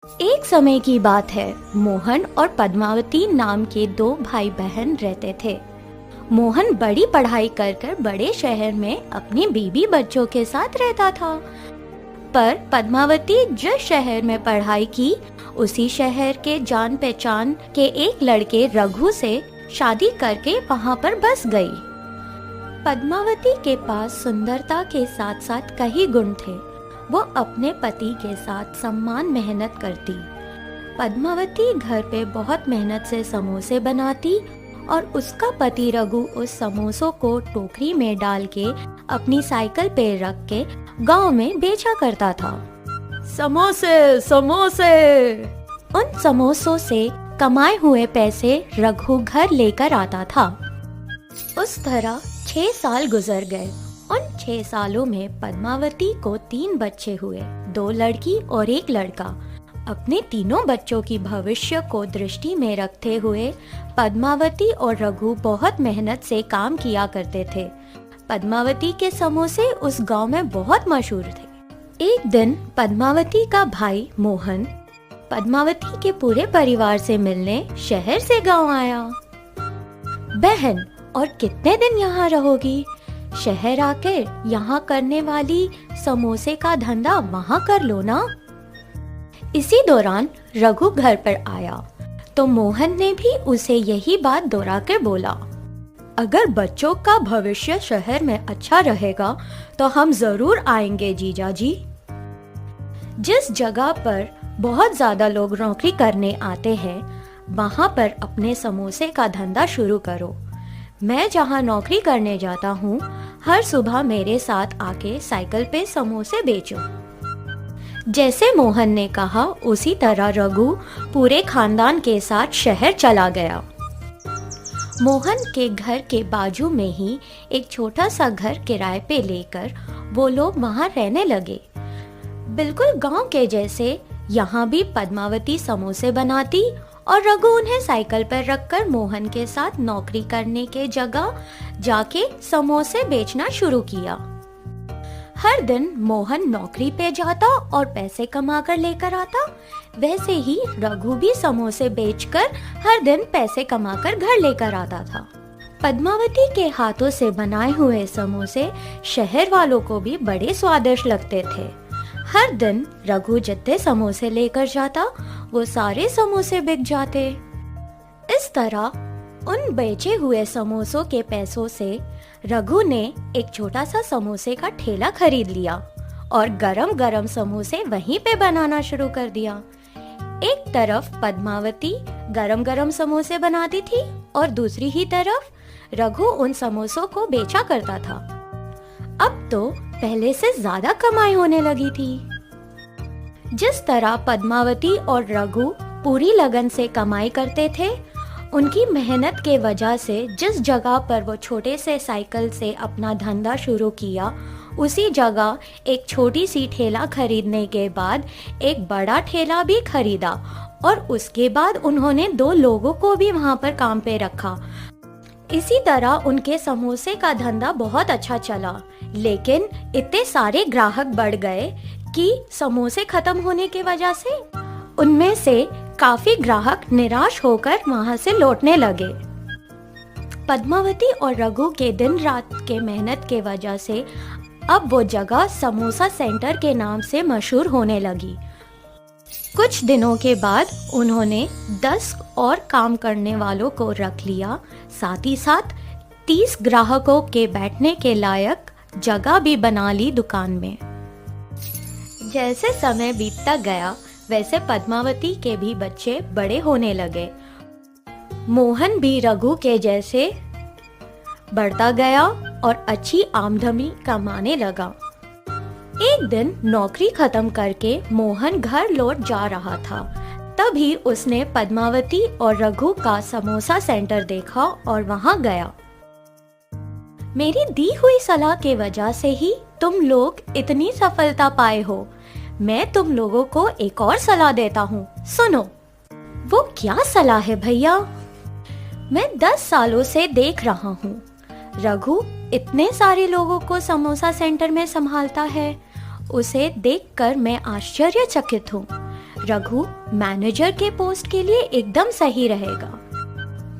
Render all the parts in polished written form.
एक समय की बात है। मोहन और पद्मावती नाम के दो भाई बहन रहते थे। मोहन बड़ी पढ़ाई कर कर बड़े शहर में अपनी बीबी बच्चों के साथ रहता था, पर पद्मावती जिस शहर में पढ़ाई की उसी शहर के जान पहचान के एक लड़के रघु से शादी करके वहाँ पर बस गई। पद्मावती के पास सुंदरता के साथ साथ कई गुण थे। वो अपने पति के साथ सम्मान मेहनत करती। पद्मावती घर पे बहुत मेहनत से समोसे बनाती और उसका पति रघु उस समोसों को टोकरी में डाल के अपनी साइकिल पे रख के गांव में बेचा करता था। समोसे समोसे। उन समोसों से कमाए हुए पैसे रघु घर लेकर आता था। उस तरह 6 साल गुजर गए। उन 6 सालों में पद्मावती को 3 बच्चे हुए, 2 लड़की और 1 लड़का। अपने तीनों बच्चों की भविष्य को दृष्टि में रखते हुए पद्मावती और रघु बहुत मेहनत से काम किया करते थे। पद्मावती के समोसे उस गांव में बहुत मशहूर थे। एक दिन पद्मावती का भाई मोहन पद्मावती के पूरे परिवार से मिलने शहर से गांव आया। बहन, और कितने दिन यहाँ रहोगी? शहर आकर यहाँ करने वाली समोसे का धंधा वहाँ कर लो ना। इसी दौरान रघु घर पर आया तो मोहन ने भी उसे यही बात दोहरा कर बोला, अगर बच्चों का भविष्य शहर में अच्छा रहेगा तो हम जरूर आएंगे जीजा जी। जिस जगह पर बहुत ज्यादा लोग नौकरी करने आते हैं वहाँ पर अपने समोसे का धंधा शुरू करो। मैं जहाँ नौकरी करने जाता हूँ हर सुबह मेरे साथ आके साइकिल पे समोसे बेचो। जैसे मोहन ने कहा उसी तरह रघु पूरे खानदान के साथ शहर चला गया। मोहन के घर के बाजू में ही एक छोटा सा घर किराए पे लेकर वो लोग वहाँ रहने लगे। बिल्कुल गांव के जैसे यहाँ भी पद्मावती समोसे बनाती और रघु उन्हें साइकिल पर रखकर मोहन के साथ नौकरी करने के जगह जाके समोसे बेचना शुरू किया। हर दिन मोहन नौकरी पे जाता और पैसे कमा कर लेकर आता, वैसे ही रघु भी समोसे बेचकर हर दिन पैसे कमाकर घर लेकर आता था। पद्मावती के हाथों से बनाए हुए समोसे शहर वालों को भी बड़े स्वादिष्ट लगते थे। हर दिन रघु जितने समोसे लेकर जाता वो सारे समोसे बिक जाते। इस तरह उन बेचे हुए समोसों के पैसों से रघु ने एक छोटा सा समोसे का ठेला खरीद लिया और गरम गरम समोसे वहीं पे बनाना शुरू कर दिया। एक तरफ पद्मावती गरम गरम समोसे बनाती थी और दूसरी ही तरफ रघु उन समोसों को बेचा करता था। अब तो पहले से ज्यादा कमाई होने लगी थी। जिस तरह पद्मावती और रघु पूरी लगन से कमाई करते थे, उनकी मेहनत के वजह से जिस जगह पर वो छोटे से साइकिल से अपना धंधा शुरू किया उसी जगह एक छोटी सी ठेला खरीदने के बाद एक बड़ा ठेला भी खरीदा और उसके बाद उन्होंने 2 लोगों को भी वहाँ पर काम पे रखा। इसी तरह उनके समोसे का धंधा बहुत अच्छा चला, लेकिन इतने सारे ग्राहक बढ़ गए कि समोसे खत्म होने की वजह से उनमें से काफी ग्राहक निराश होकर वहां से लौटने लगे। पद्मावती और रघु के दिन रात के मेहनत के वजह से अब वो जगह समोसा सेंटर के नाम से मशहूर होने लगी। कुछ दिनों के बाद उन्होंने 10 और काम करने वालों को रख लिया, साथ ही साथ 30 ग्राहकों के बैठने के लायक जगह भी बना ली दुकान में। जैसे समय बीतता गया वैसे पद्मावती के भी बच्चे बड़े होने लगे। मोहन भी रघु के जैसे बढ़ता गया और अच्छी आमदनी कमाने लगा। एक दिन नौकरी खत्म करके मोहन घर लौट जा रहा था, तभी उसने पद्मावती और रघु का समोसा सेंटर देखा और वहां गया। मेरी दी हुई सलाह के वजह से ही तुम लोग इतनी सफलता पाए हो। मैं तुम लोगों को एक और सलाह देता हूँ, सुनो। वो क्या सलाह है भैया? मैं 10 सालों से देख रहा हूँ रघु इतने सारे लोगों को समोसा सेंटर में संभालता है। उसे देखकर मैं आश्चर्यचकित हूँ। रघु मैनेजर के पोस्ट के लिए एकदम सही रहेगा।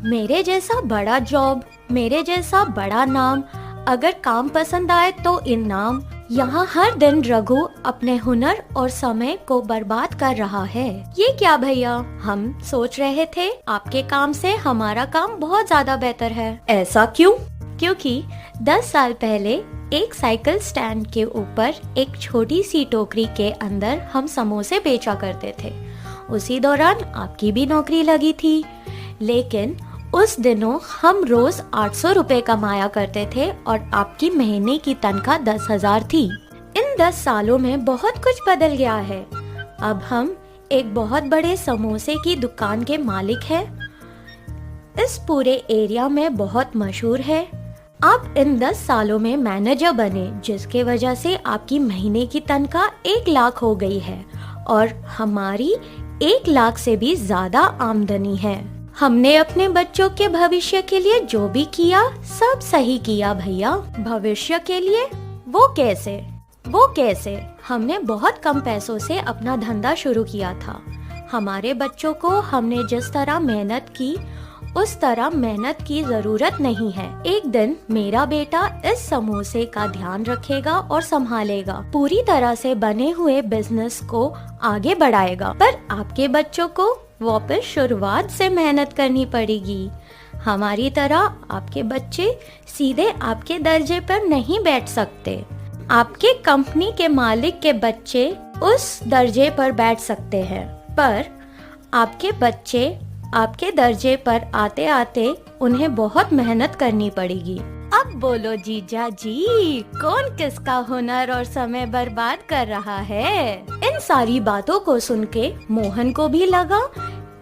मेरे जैसा बड़ा जॉब, मेरे जैसा बड़ा नाम, अगर काम पसंद आए तो इनाम। यहाँ हर दिन रघु अपने हुनर और समय को बर्बाद कर रहा है। ये क्या भैया, हम सोच रहे थे आपके काम से हमारा काम बहुत ज्यादा बेहतर है। ऐसा क्यों? क्योंकि 10 साल पहले एक साइकिल स्टैंड के ऊपर एक छोटी सी टोकरी के अंदर हम समोसे बेचा करते थे। उसी दौरान आपकी भी नौकरी लगी थी, लेकिन उस दिनों हम रोज 800 रुपए कमाया करते थे और आपकी महीने की तनख्वाह 10,000 थी। इन 10 सालों में बहुत कुछ बदल गया है। अब हम एक बहुत बड़े समोसे की दुकान के मालिक हैं। इस पूरे एरिया में बहुत मशहूर है। आप इन 10 सालों में मैनेजर बने, जिसके वजह से आपकी महीने की तनख्वाह 1 लाख हो गई है और हमारी 1 लाख से भी ज्यादा आमदनी है। हमने अपने बच्चों के भविष्य के लिए जो भी किया सब सही किया भैया। भविष्य के लिए? वो कैसे? हमने बहुत कम पैसों से अपना धंधा शुरू किया था। हमारे बच्चों को हमने जिस तरह मेहनत की उस तरह मेहनत की जरूरत नहीं है। एक दिन मेरा बेटा इस समोसे का ध्यान रखेगा और संभालेगा, पूरी तरह से बने हुए बिजनेस को आगे बढ़ाएगा। पर आपके बच्चों को वापस शुरुआत से मेहनत करनी पड़ेगी। हमारी तरह आपके बच्चे सीधे आपके दर्जे पर नहीं बैठ सकते। आपके कंपनी के मालिक के बच्चे उस दर्जे पर बैठ सकते हैं, पर आपके बच्चे आपके दर्जे पर आते आते उन्हें बहुत मेहनत करनी पड़ेगी। अब बोलो जीजा जी, कौन किसका हुनर और समय बर्बाद कर रहा है? इन सारी बातों को सुन के मोहन को भी लगा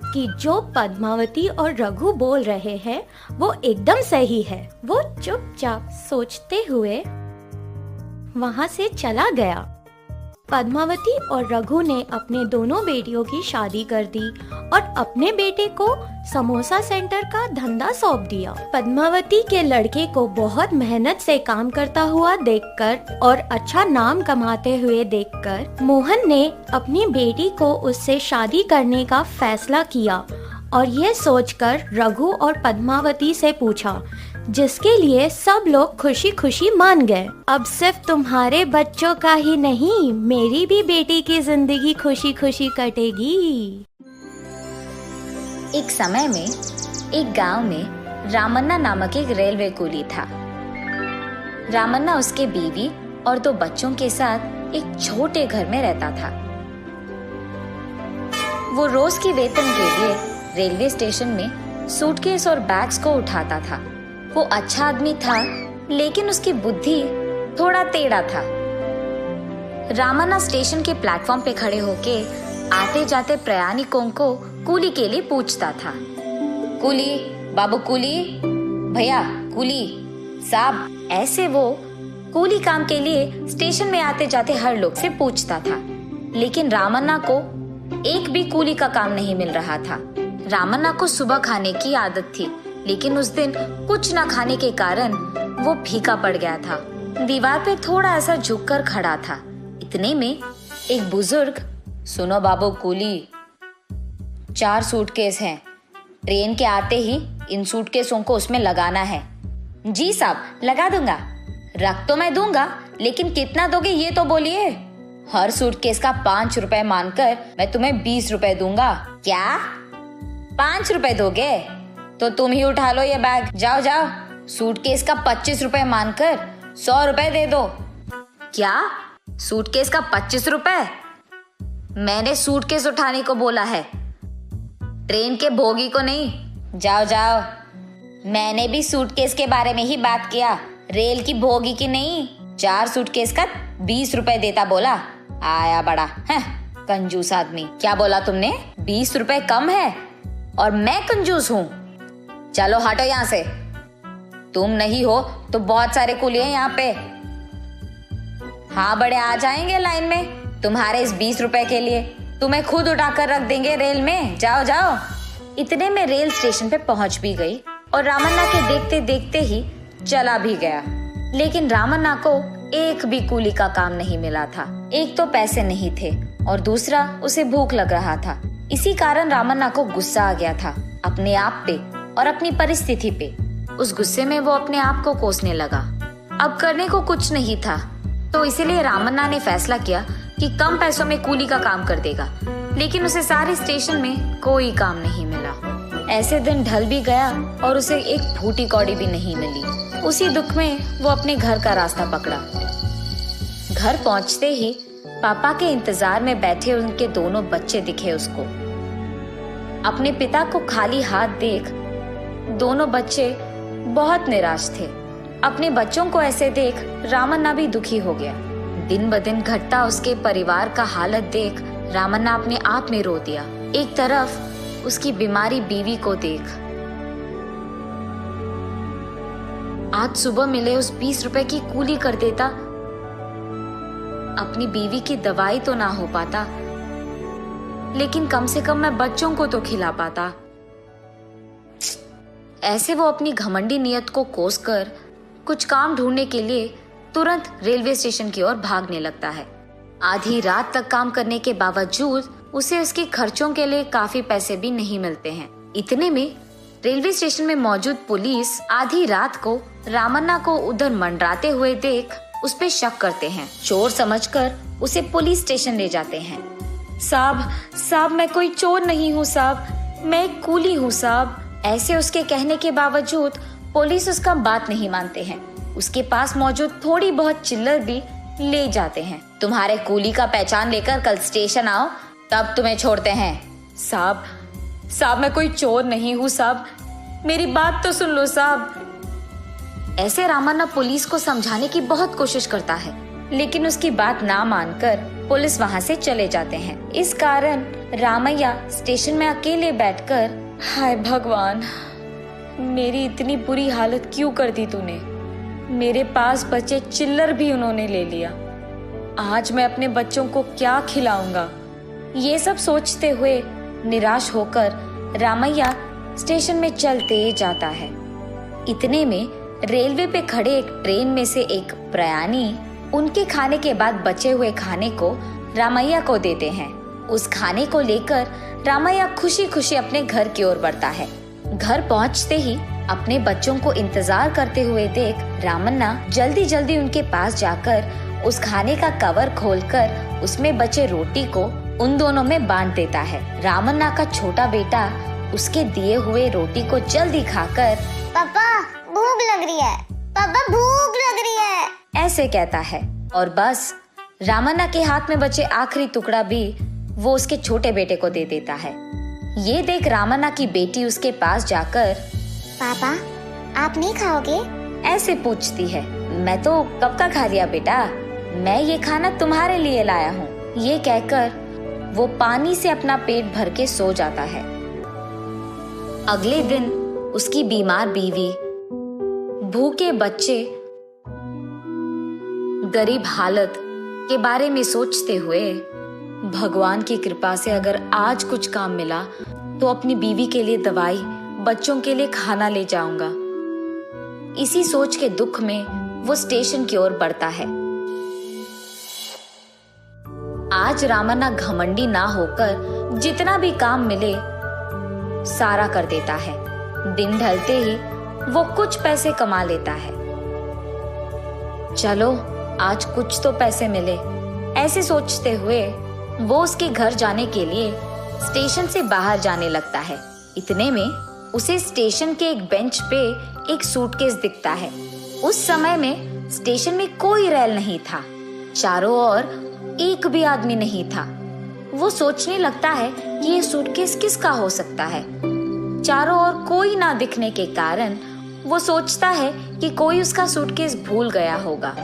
कि जो पद्मावती और रघु बोल रहे हैं वो एकदम सही है। वो चुपचाप सोचते हुए वहाँ से चला गया। पद्मावती और रघु ने अपने दोनों बेटियों की शादी कर दी और अपने बेटे को समोसा सेंटर का धंधा सौंप दिया। पद्मावती के लड़के को बहुत मेहनत से काम करता हुआ देखकर और अच्छा नाम कमाते हुए देखकर मोहन ने अपनी बेटी को उससे शादी करने का फैसला किया और यह सोचकर रघु और पद्मावती से पूछा, जिसके लिए सब लोग खुशी खुशी मान गए। अब सिर्फ तुम्हारे बच्चों का ही नहीं, मेरी भी बेटी की जिंदगी खुशी खुशी कटेगी। एक समय में एक गांव में रामन्ना नामक एक रेलवे कूली था। रामन्ना उसके बीवी और 2 बच्चों के साथ एक छोटे घर में रहता था। वो रोज के वेतन के लिए रेलवे स्टेशन में सूटकेस और बैग्स को उठाता था। वो अच्छा आदमी था, लेकिन उसकी बुद्धि थोड़ा टेढ़ा था। रामन्ना स्टेशन के प्लेटफॉर्म पे खड़े होके आते जाते प्रयाणिकों को कूली के लिए पूछता था। कूली बाबू, कूली भैया, कूली साहब, ऐसे वो कूली काम के लिए स्टेशन में आते जाते हर लोग से पूछता था। लेकिन रामन्ना को एक भी कूली का काम नहीं मिल रहा था। रामन्ना को सुबह खाने की आदत थी, लेकिन उस दिन कुछ न खाने के कारण वो फीका पड़ गया था। दीवार पे थोड़ा ऐसा झुककर खड़ा था। इतने में एक बुजुर्ग, सुनो बाबू कूली, 4 सूटकेस हैं, ट्रेन के आते ही इन सूटकेसों को उसमें लगाना है। जी साहब, लगा दूंगा। रख तो मैं दूंगा, लेकिन कितना दोगे ये तो बोलिए। हर सूटकेस का 5 रुपए मानकर मैं तुम्हें 20 रुपए दूंगा। क्या 5 रुपए दोगे? तो तुम ही उठा लो ये बैग, जाओ जाओ। सूटकेस का 25 रुपए मानकर 100 रुपए दे दो। क्या सूटकेस का 25 रुपए? मैंने सूटकेस उठाने को बोला है, ट्रेन के बोगी को नहीं। जाओ जाओ। मैंने भी सूटकेस के बारे में ही बात किया, रेल की बोगी की नहीं। 4 सूटकेस का 20 रुपए देता बोला। आया बड़ा है कंजूस आदमी। क्या बोला तुमने? 20 रुपए कम है और मैं कंजूस हूँ? चलो हटो यहाँ से। तुम नहीं हो तो बहुत सारे कुली हैं यहाँ पे। हाँ बड़े आ जाएंगे लाइन में तुम्हारे इस 20 रुपए के लिए। तुम्हें खुद उठाकर रख देंगे रेल में। जाओ जाओ। इतने में रेल स्टेशन पे पहुंच भी गई और रामन्ना के देखते देखते ही चला भी गया। लेकिन रामन्ना को एक भी कूली का काम नहीं मिला था। एक तो पैसे नहीं थे और दूसरा उसे भूख लग रहा था। इसी कारण रामन्ना को गुस्सा आ गया था अपने आप पे और अपनी परिस्थिति पे। उस गुस्से में वो अपने आप को कोसने लगा। अब करने को कुछ नहीं था, तो इसीलिए रामन्ना ने फैसला किया कि कम पैसों में कूली का काम कर देगा। लेकिन उसे सारे स्टेशन में कोई काम नहीं मिला। ऐसे दिन ढल भी गया और उसे एक फूटी कौड़ी भी नहीं मिली। उसी दुख में वो अपने घर का रास्ता पकड़ा। घर पहुंचते ही पापा के इंतजार में बैठे उनके दोनों बच्चे दिखे उसको। अपने पिता को खाली हाथ देख दोनों बच्चे बहुत निराश थे। अपने बच्चों को ऐसे देख रामन्ना भी दुखी हो गया। दिन ब दिन घटता उसके परिवार का हालत देख रामन्ना अपने आप में रो दिया। एक तरफ उसकी बीमारी बीवी को देख, आज सुबह मिले उस 20 रुपए की कूली कर देता, अपनी बीवी की दवाई तो ना हो पाता, लेकिन कम से कम मैं बच्चों को तो खिला पाता। ऐसे वो अपनी घमंडी नियत को कोसकर कुछ काम ढूंढने के लिए तुरंत रेलवे स्टेशन की ओर भागने लगता है। आधी रात तक काम करने के बावजूद उसे उसके खर्चों के लिए काफी पैसे भी नहीं मिलते हैं। इतने में रेलवे स्टेशन में मौजूद पुलिस आधी रात को रामन्ना को उधर मंडराते हुए देख उस पे शक करते हैं। चोर समझकर उसे पुलिस स्टेशन ले जाते हैं। साहब मैं कोई चोर नहीं हूँ साहब, मैं एक कूली हूँ साहब। ऐसे उसके कहने के बावजूद पुलिस उसका बात नहीं मानते हैं। उसके पास मौजूद थोड़ी बहुत चिल्लर भी ले जाते हैं। तुम्हारे कूली का पहचान लेकर कल स्टेशन आओ, तब तुम्हें छोड़ते हैं। साहब मैं कोई चोर नहीं हूँ साहब, मेरी बात तो सुन लो साहब। ऐसे रामन्ना पुलिस को समझाने की बहुत कोशिश करता है, लेकिन उसकी बात ना मानकर पुलिस वहाँ से चले जाते हैं। इस कारण रामैया स्टेशन में अकेले बैठकर, हाय भगवान, मेरी इतनी बुरी हालत क्यों कर दी तूने। मेरे पास बचे चिल्लर भी उन्होंने ले लिया। आज मैं अपने बच्चों को क्या खिलाऊंगा। ये सब सोचते हुए निराश होकर रामैया स्टेशन में चलते जाता है। इतने में रेलवे पे खड़े एक ट्रेन में से एक प्रयाणी उनके खाने के बाद बचे हुए खाने को रामैया को देते हैं। उस खाने को लेकर रामैया खुशी खुशी अपने घर की ओर बढ़ता है। घर पहुंचते ही अपने बच्चों को इंतजार करते हुए देख रामन्ना जल्दी जल्दी उनके पास जाकर उस खाने का कवर खोलकर उसमें बचे रोटी को उन दोनों में बांट देता है। रामन्ना का छोटा बेटा उसके दिए हुए रोटी को जल्दी खाकर, पापा भूख लग रही है, पापा भूख लग रही है, ऐसे कहता है। और बस रामन्ना के हाथ में बचे आखिरी टुकड़ा भी वो उसके छोटे बेटे को दे देता है। ये देख रामन्ना की बेटी उसके पास जाकर, पापा आप नहीं खाओगे? ऐसे पूछती है। मैं तो कब का खा लिया बेटा, मैं ये खाना तुम्हारे लिए लाया हूँ। ये कहकर वो पानी से अपना पेट भर के सो जाता है। अगले दिन उसकी बीमार बीवी, भूखे बच्चे, गरीब हालत के बारे में सोचते हुए भगवान की कृपा से अगर आज कुछ काम मिला तो अपनी बीवी के लिए दवाई, बच्चों के लिए खाना ले जाऊंगा। इसी सोच के दुख में वो स्टेशन की ओर बढ़ता है। आज रामन्ना घमंडी ना होकर जितना भी काम मिले सारा कर देता है। दिन ढलते ही वो कुछ पैसे कमा लेता है। चलो आज कुछ तो पैसे मिले, ऐसे सोचते हुए वो उसके घर जाने के लिए स्टेशन से बाहर जाने लगता है। इतने में उसे स्टेशन के एक बेंच पे एक सूटकेस दिखता है। उस समय में स्टेशन में कोई रेल नहीं था, चारों ओर एक भी आदमी नहीं था। वो सोचने लगता है कि ये सूटकेस किसका हो सकता है। चारों ओर कोई ना दिखने के कारण वो सोचता है कि कोई उसका सूटकेस भूल गया होगा।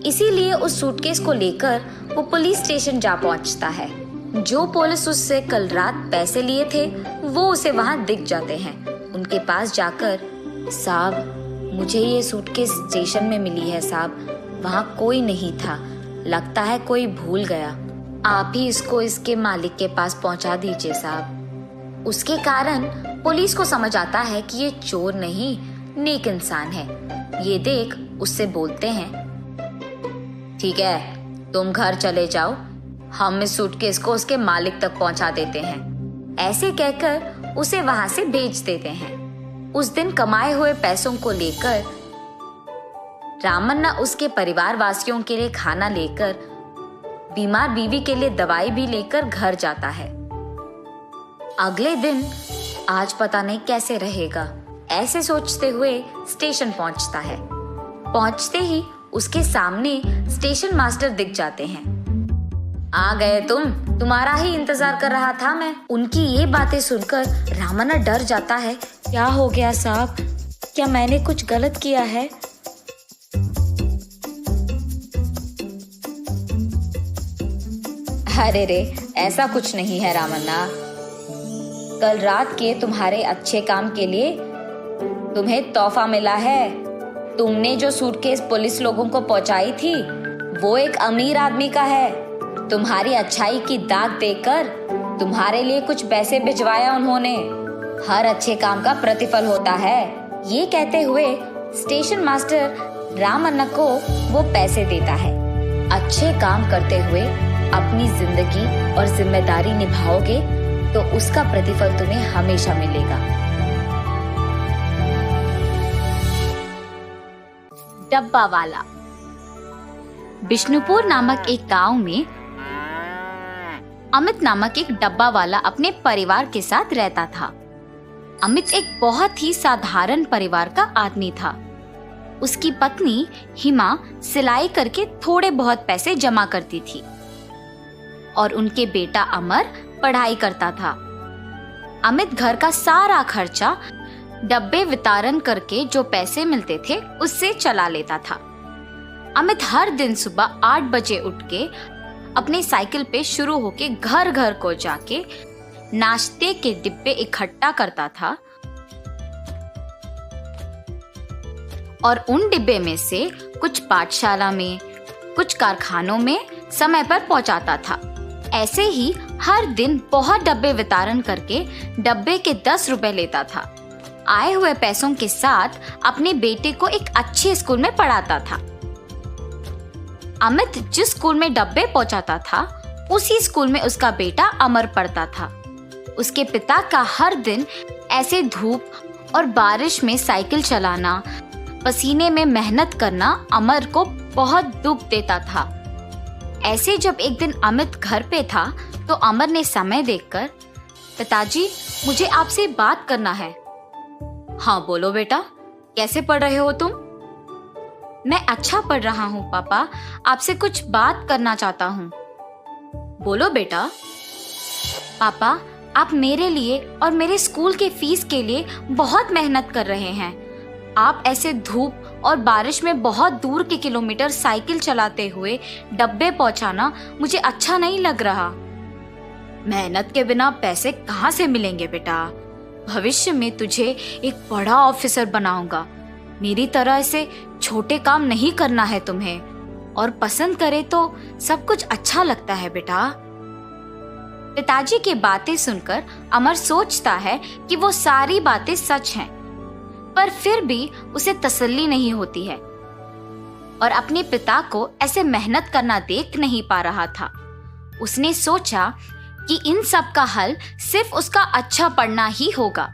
इसीलिए उस सूटकेस को लेकर वो पुलिस स्टेशन जा पहुंचता है। जो पुलिस उससे कल रात पैसे लिए थे वो उसे वहां दिख जाते हैं। उनके पास जाकर, साहब मुझे ये सूटकेस स्टेशन में मिली है साहब, वहां कोई नहीं था, लगता है कोई भूल गया, आप ही इसको इसके मालिक के पास पहुंचा दीजिए साहब। उसके कारण पुलिस को समझ आता है कि ये चोर नहीं नेक इंसान है। ये देख उससे बोलते हैं, ठीक है तुम घर चले जाओ, हम इस सूटकेस को उसके मालिक तक पहुंचा देते हैं। ऐसे कहकर उसे वहां से भेज देते हैं। उस दिन कमाए हुए पैसों को लेकर रामन्ना उसके परिवार वासियों के लिए खाना लेकर, बीमार बीवी के लिए दवाई भी लेकर घर जाता है। अगले दिन आज पता नहीं कैसे रहेगा, ऐसे सोचते हुए स्टेशन पहुंचता है। पहुंचते ही उसके सामने स्टेशन मास्टर दिख जाते हैं। आ गए तुम, तुम्हारा ही इंतजार कर रहा था मैं। उनकी ये बातें सुनकर रामन्ना डर जाता है। क्या हो गया साहब, क्या मैंने कुछ गलत किया है? अरे रे, ऐसा कुछ नहीं है रामन्ना। कल रात के तुम्हारे अच्छे काम के लिए तुम्हें तोहफा मिला है। तुमने जो सूटकेस पुलिस लोगों को पहुंचाई थी वो एक अमीर आदमी का है। तुम्हारी अच्छाई की दाग देकर तुम्हारे लिए कुछ पैसे भिजवाया उन्होंने। हर अच्छे काम का प्रतिफल होता है। ये कहते हुए स्टेशन मास्टर रामन्ना को वो पैसे देता है। अच्छे काम करते हुए अपनी जिंदगी और जिम्मेदारी निभाओगे तो उसका प्रतिफल तुम्हें हमेशा मिलेगा। डब्बा वाला। बिष्णुपुर नामक एक गांव में अमित नामक एक डब्बा वाला अपने परिवार के साथ रहता था। अमित एक बहुत ही साधारण परिवार का आदमी था। उसकी पत्नी हिमा सिलाई करके थोड़े बहुत पैसे जमा करती थी और उनके बेटा अमर पढ़ाई करता था। अमित घर का सारा खर्चा डब्बे वितरण करके जो पैसे मिलते थे उससे चला लेता था। अमित हर दिन सुबह 8 बजे उठ के अपनी साइकिल पे शुरू होके घर घर को जाके नाश्ते के डिब्बे इकट्ठा करता था और उन डिब्बे में से कुछ पाठशाला में, कुछ कारखानों में समय पर पहुंचाता था। ऐसे ही हर दिन बहुत डब्बे वितरण करके डब्बे के 10 रुपए लेता था। आए हुए पैसों के साथ अपने बेटे को एक अच्छे स्कूल में पढ़ाता था। अमित जिस स्कूल में डब्बे पहुंचाता था उसी स्कूल में उसका बेटा अमर पढ़ता था। उसके पिता का हर दिन ऐसे धूप और बारिश में साइकिल चलाना, पसीने में मेहनत करना अमर को बहुत दुख देता था। ऐसे जब एक दिन अमित घर पे था तो अमर ने समय देखकर, पिताजी मुझे आपसे बात करना है। हाँ बोलो बेटा, कैसे पढ़ रहे हो तुम? मैं अच्छा पढ़ रहा हूँ पापा, आपसे कुछ बात करना चाहता हूँ। बोलो बेटा। पापा आप मेरे लिए और मेरे स्कूल के फीस के लिए बहुत मेहनत कर रहे हैं। आप ऐसे धूप और बारिश में बहुत दूर के किलोमीटर साइकिल चलाते हुए डब्बे पहुंचाना मुझे अच्छा नहीं लग रहा। मेहनत के बिना पैसे कहाँ से मिलेंगे बेटा? भविष्य में तुझे एक बड़ा ऑफिसर बनाऊंगा। मेरी तरह ऐसे छोटे काम नहीं करना है तुम्हें, और पसंद करे तो सब कुछ अच्छा लगता है बेटा। पिताजी की बातें सुनकर अमर सोचता है कि वो सारी बातें सच हैं, पर फिर भी उसे तसल्ली नहीं होती है और अपने पिता को ऐसे मेहनत करना देख नहीं पा रहा था। उसने सोचा कि इन सब का हल सिर्फ उसका अच्छा पढ़ना ही होगा।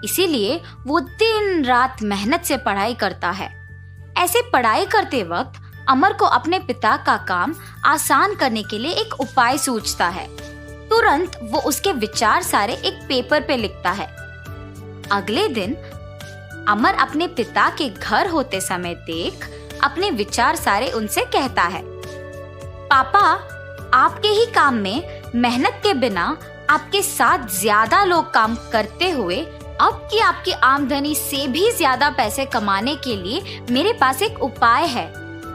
इसीलिए वो दिन रात मेहनत से पढ़ाई करता है। ऐसे पढ़ाई करते वक्त अमर को अपने पिता का काम आसान करने के लिए एक उपाय सूझता है। तुरंत वो उसके विचार सारे एक पेपर पे लिखता है। अगले दिन अमर अपने पिता के घर होते समय देख अपने विचार सारे उनसे कहता है, पापा आपके ही काम में मेहनत के बिना आपके साथ ज्यादा लोग काम करते हुए अब की आपकी आमदनी से भी ज्यादा पैसे कमाने के लिए मेरे पास एक उपाय है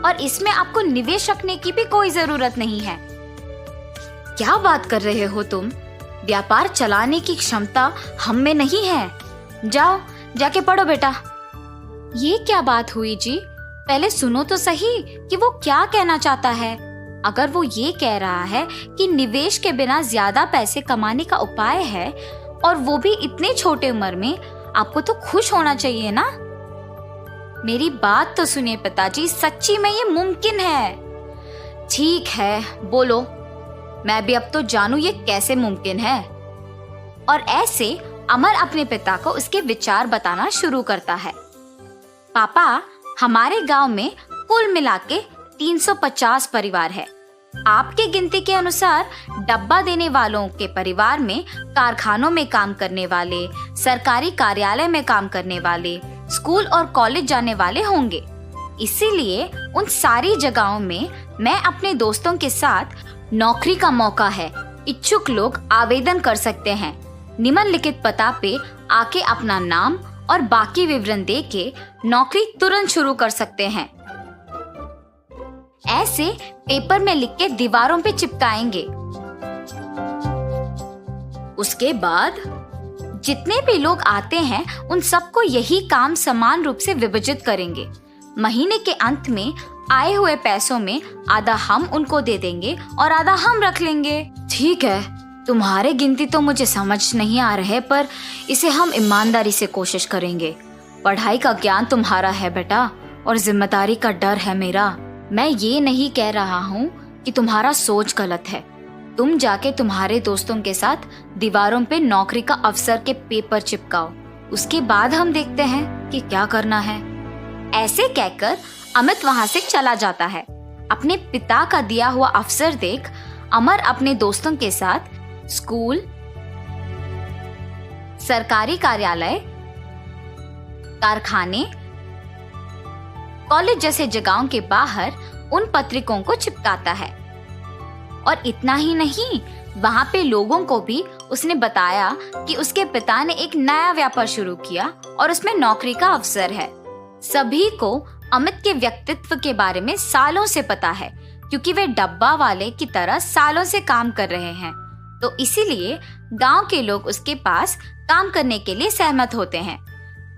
और इसमें आपको निवेश रखने की भी कोई जरूरत नहीं है। क्या बात कर रहे हो तुम? व्यापार चलाने की क्षमता हम में नहीं है। जाओ जाके पढ़ो बेटा। ये क्या बात हुई जी? पहले सुनो तो सही कि वो क्या कहना चाहता है। अगर वो ये कह रहा है कि निवेश के बिना ज्यादा पैसे कमाने का उपाय है और वो भी इतने छोटे उम्र में, आपको तो खुश होना चाहिए ना। मेरी बात तो सुनिए पिताजी, सच्ची में ये मुमकिन है। ठीक है बोलो, मैं भी अब तो जानूं ये कैसे मुमकिन है। और ऐसे अमर अपने पिता को उसके विचार बताना शुरू करता है। पापा, हमारे गांव में कुल मिला के 350 परिवार है। आपके गिनती के अनुसार डब्बा देने वालों के परिवार में कारखानों में काम करने वाले, सरकारी कार्यालय में काम करने वाले, स्कूल और कॉलेज जाने वाले होंगे। इसीलिए उन सारी जगहों में मैं अपने दोस्तों के साथ नौकरी का मौका है। इच्छुक लोग आवेदन कर सकते हैं। निम्नलिखित पता पे आके अपना नाम और बाकी विवरण दे के नौकरी तुरंत शुरू कर सकते हैं। ऐसे पेपर में लिख के दीवारों पे चिपकाएंगे। उसके बाद जितने भी लोग आते हैं उन सबको यही काम समान रूप से विभाजित करेंगे। महीने के अंत में आए हुए पैसों में आधा हम उनको दे देंगे और आधा हम रख लेंगे। ठीक है, तुम्हारे गिनती तो मुझे समझ नहीं आ रहे, पर इसे हम ईमानदारी से कोशिश करेंगे। पढ़ाई का ज्ञान तुम्हारा है बेटा और जिम्मेदारी का डर है मेरा। मैं ये नहीं कह रहा हूँ कि तुम्हारा सोच गलत है। तुम जाके तुम्हारे दोस्तों के साथ दीवारों पे नौकरी का अवसर के पेपर चिपकाओ। उसके बाद हम देखते हैं कि क्या करना है। ऐसे कहकर अमित वहाँ से चला जाता है। अपने पिता का दिया हुआ अवसर देख अमर अपने दोस्तों के साथ स्कूल, सरकारी कार्यालय, कारखाने, कॉलेज जैसे जगहों के बाहर उन पत्रिकों को चिपकाता है। और इतना ही नहीं, वहाँ पे लोगों को भी उसने बताया कि उसके पिता ने एक नया व्यापार शुरू किया और उसमें नौकरी का अवसर है। सभी को अमित के व्यक्तित्व के बारे में सालों से पता है, क्योंकि वे डब्बा वाले की तरह सालों से काम कर रहे हैं। तो इसीलिए गांव के लोग उसके पास काम करने के लिए सहमत होते हैं।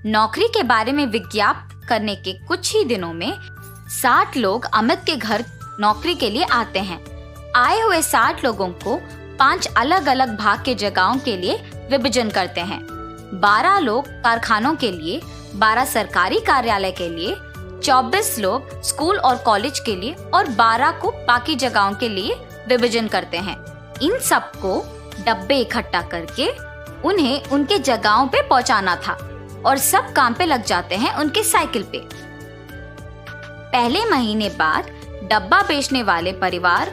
नौकरी के बारे में विज्ञापन करने के कुछ ही दिनों में 60 लोग अमित के घर नौकरी के लिए आते हैं। आए हुए 60 लोगों को 5 अलग अलग भाग के जगहों के लिए विभाजन करते हैं। 12 लोग कारखानों के लिए, 12 सरकारी कार्यालय के लिए, 24 लोग स्कूल और कॉलेज के लिए और 12 को बाकी जगहों के लिए विभाजन करते हैं। इन सबको डब्बे इकट्ठा करके उन्हें उनके जगहों पे पहुंचाना था और सब काम पे लग जाते हैं उनके साइकिल पे। पहले महीने बाद डब्बा बेचने वाले परिवार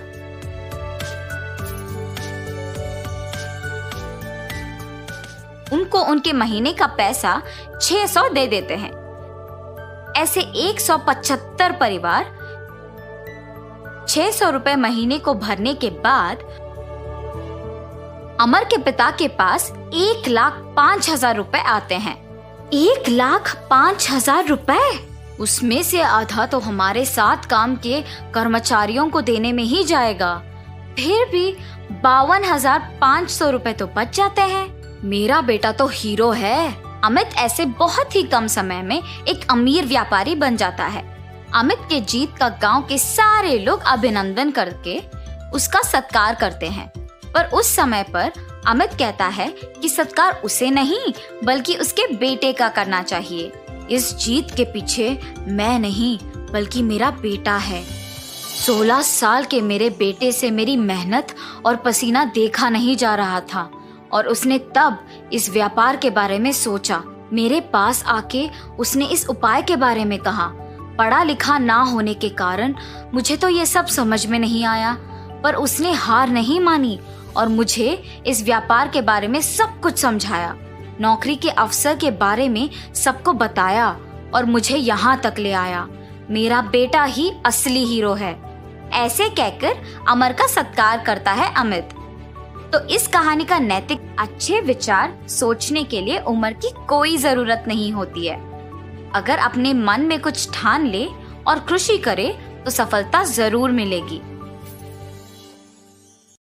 उनको उनके महीने का पैसा 600 दे देते हैं। ऐसे 175 परिवार 600 रुपए महीने को भरने के बाद अमर के पिता के पास 1,05,000 रुपए आते हैं। 1,05,000 रुपए? उसमें से आधा तो हमारे साथ काम के कर्मचारियों को देने में ही जाएगा। फिर भी 52,500 रुपए तो बच जाते हैं। मेरा बेटा तो हीरो है। अमित ऐसे बहुत ही कम समय में एक अमीर व्यापारी बन जाता है। अमित के जीत का गांव के सारे लोग अभिनंदन करके उसका सत्कार करते हैं। पर उस समय पर अमित कहता है कि सत्कार उसे नहीं बल्कि उसके बेटे का करना चाहिए। इस जीत के पीछे मैं नहीं बल्कि मेरा बेटा है। 16 साल के मेरे बेटे से मेरी मेहनत और पसीना देखा नहीं जा रहा था और उसने तब इस व्यापार के बारे में सोचा। मेरे पास आके उसने इस उपाय के बारे में कहा। पढ़ा लिखा ना होने के कारण मुझे तो ये सब समझ में नहीं आया, पर उसने हार नहीं मानी और मुझे इस व्यापार के बारे में सब कुछ समझाया। नौकरी के अवसर के बारे में सबको बताया और मुझे यहाँ तक ले आया। मेरा बेटा ही असली हीरो है। ऐसे कहकर अमर का सत्कार करता है अमित। तो इस कहानी का नैतिक अच्छे विचार सोचने के लिए उम्र की कोई जरूरत नहीं होती है। अगर अपने मन में कुछ ठान ले और कृषि करे तो सफलता जरूर मिलेगी।